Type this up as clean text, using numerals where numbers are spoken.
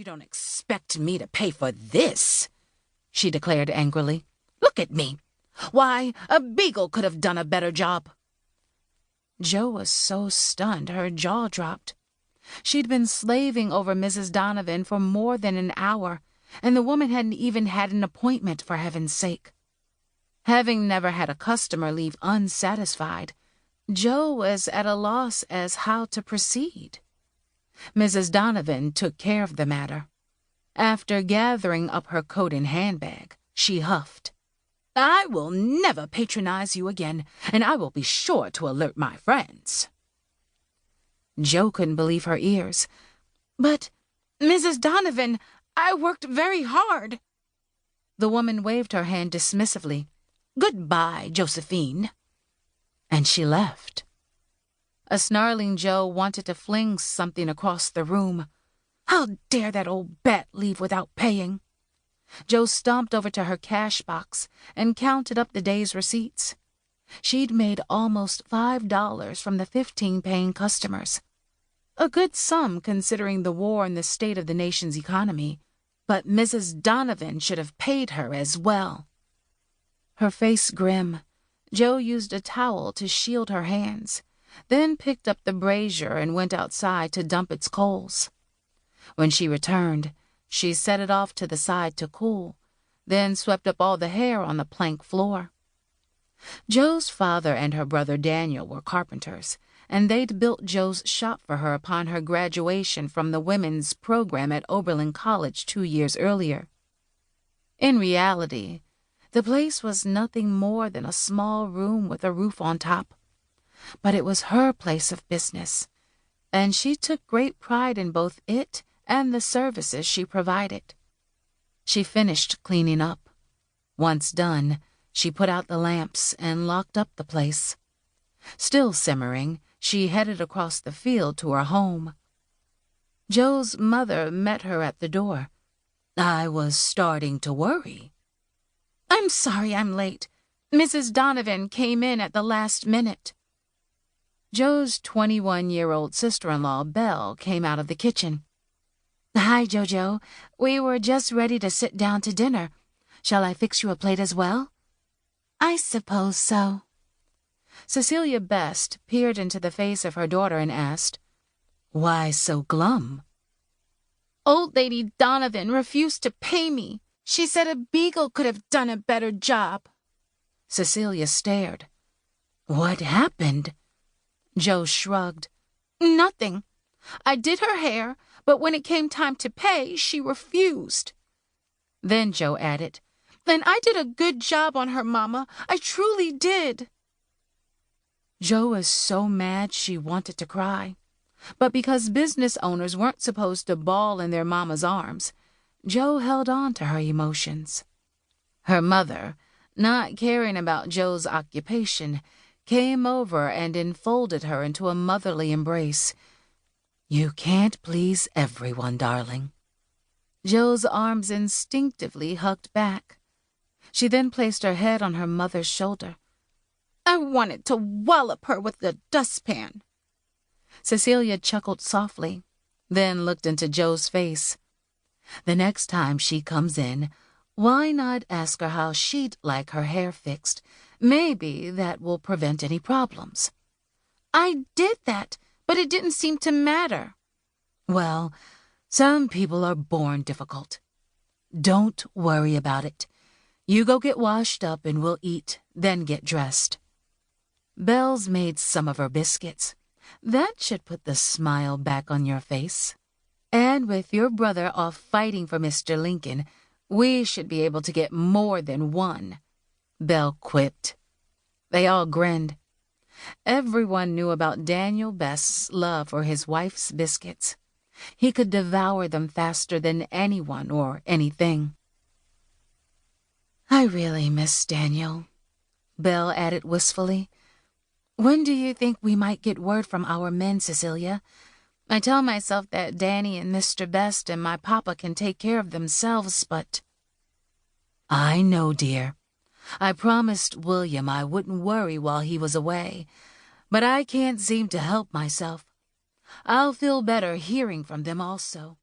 You don't expect me to pay for this, she declared angrily. Look at me. Why, a beagle could have done a better job. Jo was so stunned her jaw dropped. She'd been slaving over Mrs. Donovan for more than an hour, and the woman hadn't even had an appointment, for heaven's sake. Having never had a customer leave unsatisfied, Jo was at a loss as how to proceed. Mrs. Donovan took care of the matter. After gathering up her coat and handbag, she huffed. I will never patronize you again, and I will be sure to alert my friends. Jo couldn't believe her ears. But, Mrs. Donovan, I worked very hard. The woman waved her hand dismissively. Goodbye, Josephine. And she left. A snarling Jo wanted to fling something across the room. How dare that old bat leave without paying? Jo stomped over to her cash box and counted up the day's receipts. She'd made almost $5 from the 15 paying customers. A good sum considering the war and the state of the nation's economy, but Mrs. Donovan should have paid her as well. Her face grim, Jo used a towel to shield her hands, then picked up the brazier and went outside to dump its coals. When she returned, she set it off to the side to cool, then swept up all the hair on the plank floor. Jo's father and her brother Daniel were carpenters, and they'd built Jo's shop for her upon her graduation from the women's program at Oberlin College 2 years earlier. In reality, the place was nothing more than a small room with a roof on top. But it was her place of business, and she took great pride in both it and the services she provided. She finished cleaning up. Once done, she put out the lamps and locked up the place. Still simmering, she headed across the field to her home. Jo's mother met her at the door. I was starting to worry. I'm sorry I'm late. Mrs. Donovan came in at the last minute. Jo's 21-year-old sister-in-law, Belle, came out of the kitchen. Hi, Jojo. We were just ready to sit down to dinner. Shall I fix you a plate as well? I suppose so. Cecilia Best peered into the face of her daughter and asked, Why so glum? Old Lady Donovan refused to pay me. She said a beagle could have done a better job. Cecilia stared. What happened? Jo shrugged. Nothing. I did her hair, but when it came time to pay, she refused. Then Jo added, And I did a good job on her, Mama. I truly did. Jo was so mad she wanted to cry. But because business owners weren't supposed to bawl in their mama's arms, Jo held on to her emotions. Her mother, not caring about Jo's occupation, came over and enfolded her into a motherly embrace. You can't please everyone, darling. Jo's arms instinctively hugged back. She then placed her head on her mother's shoulder. I wanted to wallop her with the dustpan. Cecilia chuckled softly, then looked into Jo's face. The next time she comes in, why not ask her how she'd like her hair fixed? Maybe that will prevent any problems. I did that, but it didn't seem to matter. Well, some people are born difficult. Don't worry about it. You go get washed up and we'll eat, then get dressed. Belle's made some of her biscuits. That should put the smile back on your face. And with your brother off fighting for Mr. Lincoln, we should be able to get more than one, Belle quipped. They all grinned. Everyone knew about Daniel Best's love for his wife's biscuits. He could devour them faster than anyone or anything. I really miss Daniel, Belle added wistfully. When do you think we might get word from our men, Cecilia? I tell myself that Danny and Mr. Best and my papa can take care of themselves, but... I know, dear. I promised William I wouldn't worry while he was away, but I can't seem to help myself. I'll feel better hearing from them also.